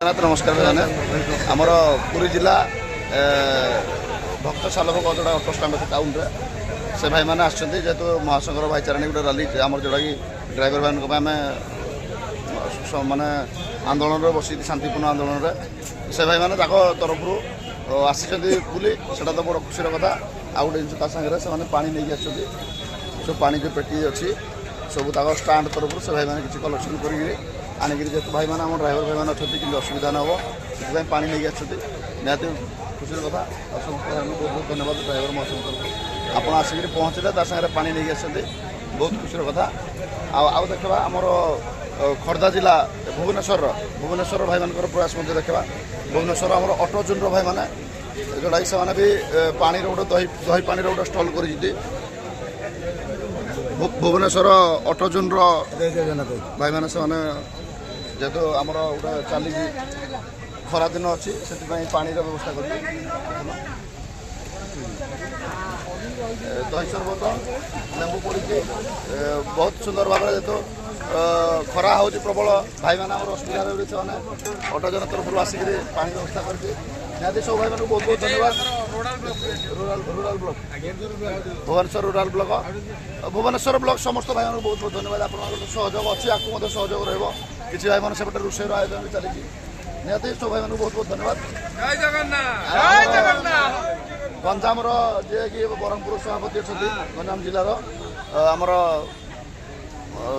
नमस्कार भाई आमर पुरी जिला भक्त सालभ गजड़ा अटो स्टाण्ड अच्छे टाउन से भाई मैंने आसतु महासंघर भाईचारा गोटे रैली आम जोटा कि ड्राइवर भाई आम माने आंदोलन बसी शांतिपूर्ण आंदोलन से भाई मैंने तरफ आसी बुली से तो बड़ खुशी कथा आउ गोटे जिन सागर से पा नहीं आसुँच सब पा जो पेटी अच्छी सब स्टाण्ड तरफ से भाई मैंने किसी कलेक्शन कर आनिक जेहतु भाई मैंने ड्राइवर भाई मैंने अच्छा कि असुविधा न हो से पा नहीं आसुँच निहत खुशी कथा सब बहुत बहुत धन्यवाद ड्राइवर महासंघ तरफ आप आसिक पहुँचले सागर पा नहीं आसते बहुत खुशी कथा आउ देखा आमर खर्दा जिला भुवनेश्वर भाई मान प्रयास देखा भुवनेश्वर आम अटो जोन भाई मैंने जोटा कि से भी पानी गोटे दही पानी गोटे स्टल कर भुवनेश्वर अटो जोन भाई मैंने से जेहेतु आमर गोटे चली खरा दिन अच्छी से पानी व्यवस्था कर दही सरबत लेंबू पड़ी बहुत सुंदर भाव जेहतु खरा हो प्रबल भाई मैंने असुविधा से अटो जन तरफ आसिक पानी व्यवस्था करके सब भाई मैं बहुत बहुत धन्यवाद rural block Bhubaneswar rural block Bhubaneswar block समस्त भाई बहुत बहुत धन्यवाद आप सहयोग अच्छी आपको सहयोग रही भाई मैंने सेपटे रोषे आयोजन भी चली निहत सब भाई बहुत बहुत धन्यवाद गंजाम जे कि ब्रह्मपुर सभापति अच्छा गंजाम जिलार आमर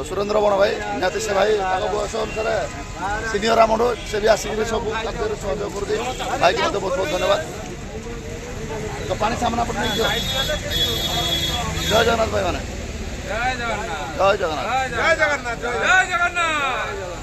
सुरेन्द्र बण भाई निहत से भाई बयस अनुसार सीनियर आमठू से भी आसिक सब कार्य सहयोग कर भाई को बहुत बहुत धन्यवाद तो पानी सामना पड़े जय जगन्नाथ भाई मैंने जय जगन्नाथ जय जगन्नाथ जय जगन्नाथ जय जगन्नाथ।